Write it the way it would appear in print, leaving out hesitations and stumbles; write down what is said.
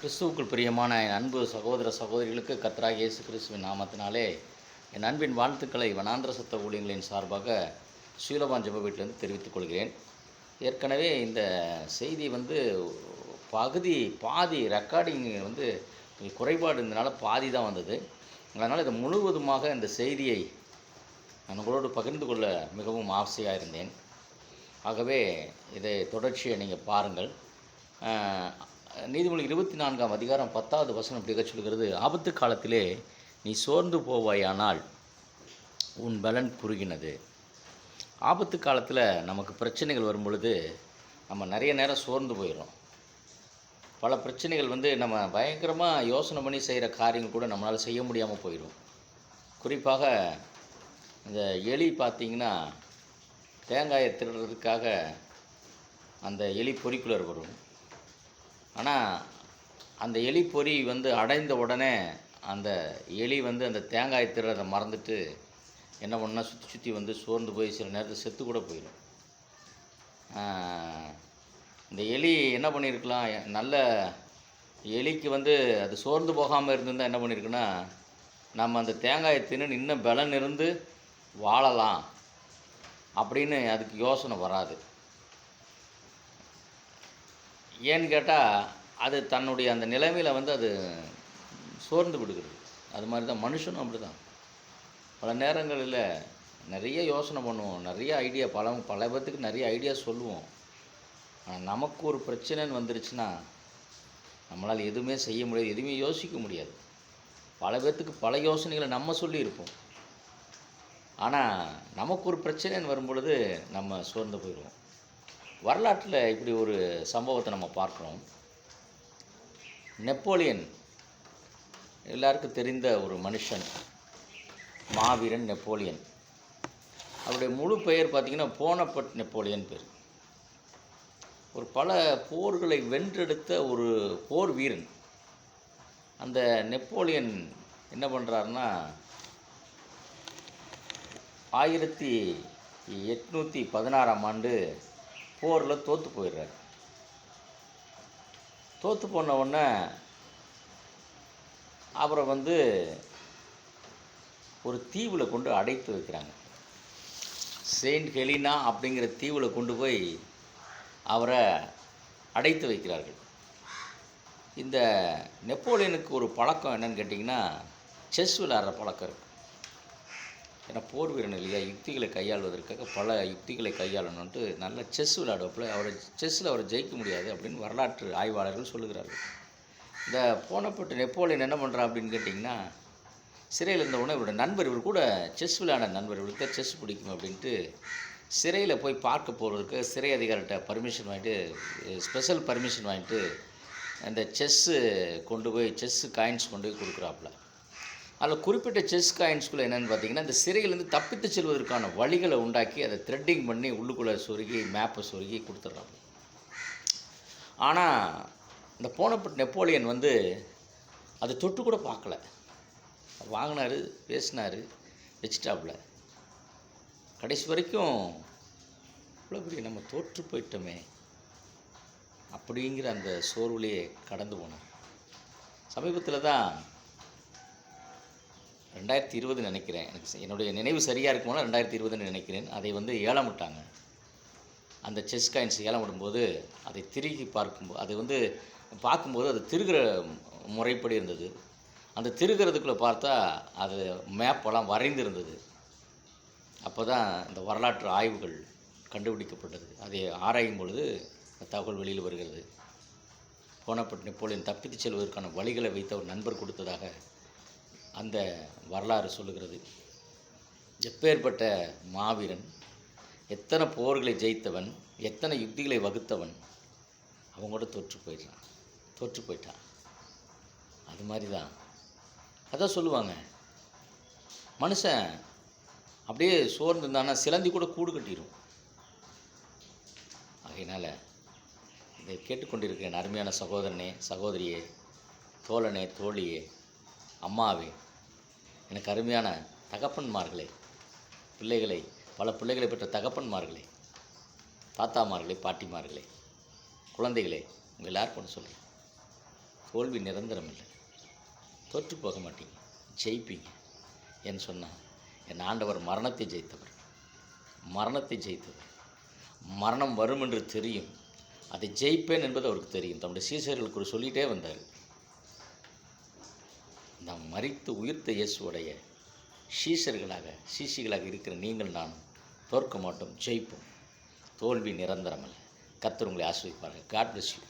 கிறிஸ்துவுக்குள் பிரியமான என் அன்பு சகோதர சகோதரிகளுக்கு கர்த்தராகிய இயேசு கிறிஸ்துவின் நாமத்தினாலே என் அன்பின் வாழ்த்துக்களை வனாந்திர சத்த ஊழியங்களின் சார்பாக ஸ்ரீலபான் ஜெப வீட்டிலிருந்து தெரிவித்துக் கொள்கிறேன். ஏற்கனவே இந்த செய்தி பாதி ரெக்கார்டிங் குறைபாடு இருந்தனால பாதி தான் வந்தது. அதனால் இதை முழுவதுமாக இந்த செய்தியை நான் உங்களோடு பகிர்ந்து கொள்ள மிகவும் ஆசையாக இருந்தேன். ஆகவே இதை தொடர்ச்சியை நீங்கள் பாருங்கள். நீதிமொழி 24ஆம் அதிகாரம் 10வது வசனம் இப்படி சொல்கிறது, ஆபத்து காலத்திலே நீ சோர்ந்து போவாயானால் உன் பலன் குறுகினது. ஆபத்து காலத்தில் நமக்கு பிரச்சனைகள் வரும் பொழுது நம்ம நிறைய நேரம் சோர்ந்து போயிடும். பல பிரச்சனைகள் நம்ம பயங்கரமாக யோசனை பண்ணி செய்கிற காரியங்கள் கூட நம்மளால் செய்ய முடியாமல் போயிடும். குறிப்பாக இந்த எலி பார்த்திங்கன்னா தேங்காயை திருடுறதுக்காக அந்த எலி பொறிக்குள்ளே வரும். ஆனால் அந்த எலி பொறி அடைந்த உடனே அந்த எலி அந்த தேங்காயை திருடுறதை மறந்துட்டு என்ன பண்ணால் சுற்றி சோர்ந்து போய் சில நேரத்தில் செத்து கூட போயிடும். இந்த எலி என்ன பண்ணியிருக்கலாம், நல்ல எலிக்கு அது சோர்ந்து போகாமல் இருந்திருந்தால் என்ன பண்ணியிருக்குன்னா, நம்ம அந்த தேங்காயை தின்னு இன்னும் பலன் இருந்து வாழலாம் அப்படின்னு அதுக்கு யோசனை வராது. ஏன்னு கேட்டால் அது தன்னுடைய அந்த நிலைமையில் அது சோர்ந்து விடுகிறது. அது மாதிரி தான் மனுஷனும் அப்படி தான். பல நேரங்களில் நிறைய யோசனை பண்ணுவோம், நிறைய ஐடியா, பல பேர்த்துக்கு நிறைய ஐடியா சொல்லுவோம். ஆனால் நமக்கு ஒரு பிரச்சனைன்னு வந்துருச்சுன்னா நம்மளால் எதுவுமே செய்ய முடியாது, எதுவுமே யோசிக்க முடியாது. பல பேர்த்துக்கு பல யோசனைகளை நம்ம சொல்லியிருப்போம். ஆனால் நமக்கு ஒரு பிரச்சனைன்னு வரும்பொழுது நம்ம சோர்ந்து போயிடுவோம். வரலாற்றில் இப்படி ஒரு சம்பவத்தை நம்ம பார்க்குறோம். நெப்போலியன் எல்லாருக்கும் தெரிந்த ஒரு மனுஷன், மாவீரன் நெப்போலியன். அவருடைய முழு பெயர் பார்த்திங்கன்னா போனபட் நெப்போலியன் பேர். ஒரு பல போர்களை வென்றெடுத்த ஒரு போர் வீரன். அந்த நெப்போலியன் என்ன பண்ணுறாருன்னா 1816ஆம் ஆண்டு போரில் தோற்று போயிடுறாரு. தோற்று போன உடனே அப்புறம் ஒரு தீவில் கொண்டு அடைத்து வைக்கிறாங்க. செயின்ட் ஹெலினா அப்படிங்கிற தீவில் கொண்டு போய் அவரை அடைத்து வைக்கிறார்கள். இந்த நெப்போலியனுக்கு ஒரு பழக்கம் என்னன்னு கேட்டிங்கன்னா, செஸ் விளையாடுற பழக்கம் இருக்குது. ஏன்னா போர் வீரன் இல்லையா, யுக்திகளை கையாள்வதற்காக பல யுக்திகளை கையாளணுன்ட்டு நல்ல செஸ் விளையாடுவப்பில் செஸ்ஸில் அவரை ஜெயிக்க முடியாது அப்படின்னு வரலாற்று ஆய்வாளர்கள் சொல்லுகிறார்கள். இந்த போனப்பட்டு நெப்போலியன் என்ன பண்ணுறா அப்படின்னு கேட்டிங்கன்னா, சிறையில் இருந்த உடனே இவருடைய நண்பர், இவர் கூட செஸ் விளையாட நண்பர், இவருக்கு செஸ் பிடிக்கும் அப்படின்ட்டு சிறையில் போய் பார்க்க போகிறதுக்கு சிறை அதிகாரிகிட்ட பர்மிஷன் வாங்கிட்டு, ஸ்பெஷல் பர்மிஷன் வாங்கிட்டு அந்த செஸ்ஸு காயின்ஸ் கொண்டு போய் கொடுக்குறாப்புல. அதில் குறிப்பிட்ட செஸ் காயின்ஸ்குள்ளே என்னென்னு பார்த்தீங்கன்னா, இந்த சிறையிலேருந்து தப்பித்து செல்வதற்கான வழிகளை உண்டாக்கி அதை த்ரெட்டிங் பண்ணி உள்ளுக்குள்ளே சொருகி மேப்பை சொருகி கொடுத்துட்றாங்க. ஆனால் இந்த போனப்பட்ட நெப்போலியன் அதை தொட்டு கூட பார்க்கல. வாங்கினார், பேசினார், வச்சுட்டாப்புல. கடைசி வரைக்கும் இவ்வளோ பெரிய நம்ம தோற்று போயிட்டோமே அப்படிங்கிற அந்த சோர்வுலையே கடந்து போனார். சமீபத்தில் தான் 2020 நினைக்கிறேன், எனக்கு என்னுடைய நினைவு சரியாக இருக்கும்போது 2020 நினைக்கிறேன், அதை ஏலம் விட்டாங்க. அந்த செஸ் காயின்ஸ் ஏலம் விடும்போது அதை திருகி பார்க்கும்போது பார்க்கும்போது அது திருகிற முறைப்படி இருந்தது. அந்த திருகிறதுக்குள்ளே பார்த்தா அது மேப்பெல்லாம் வரைந்து இருந்தது. அப்போ தான் இந்த வரலாற்று ஆய்வுகள் கண்டுபிடிக்கப்பட்டது. அதை ஆராயும் பொழுது தகவல் வெளியில் வருகிறது. போனப்பட்ட நெப்போலியன் தப்பித்து செல்வதற்கான வழிகளை வைத்த ஒரு நண்பர் கொடுத்ததாக அந்த வரலாறு சொல்லுகிறது. எப்பேற்பட்ட மாவீரன், எத்தனை போர்களை ஜெயித்தவன், எத்தனை யுக்திகளை வகுத்தவன், அவங்களோட தோற்று போயிட்டான். அது மாதிரி தான் அதான் சொல்லுவாங்க, மனுஷன் அப்படியே சோர்ந்து இருந்தானா சிலந்தி கூட கூடு கட்டிடும். ஆகையினால் இதை கேட்டுக்கொண்டிருக்கிறேன் அருமையான சகோதரனே, சகோதரியே, தோழனே, தோழியே, அம்மாவே, எனக்கு அருமையான தகப்பன்மார்களே, பல பிள்ளைகளை பெற்ற தகப்பன்மார்களே, தாத்தாமார்களே, பாட்டிமார்களே, குழந்தைகளே, உங்கள் எல்லாருக்கும் ஒன்று சொல்கிறேன். தோல்வி நிரந்தரம் இல்லை. தோற்று போக மாட்டீங்க, ஜெயிப்பீங்க. ஏன்னு சொன்னால் என் ஆண்டவர் மரணத்தை ஜெயித்தவர். மரணத்தை ஜெயித்தவர். மரணம் வரும் என்று தெரியும், அதை ஜெயிப்பேன் என்பது அவருக்கு தெரியும். தம்முடைய சீசர்களுக்கு ஒரு சொல்லிகிட்டே வந்தார். நாம் மரித்து உயிர்த்த இயேசுடைய சீஷிகளாக இருக்கிற நீங்கள் நானும் தோற்க மாட்டோம், ஜெயிப்போம். தோல்வி நிரந்தரம் அல்ல. கர்த்தர் உங்களை ஆசீர்வதிப்பார்கள். God bless you.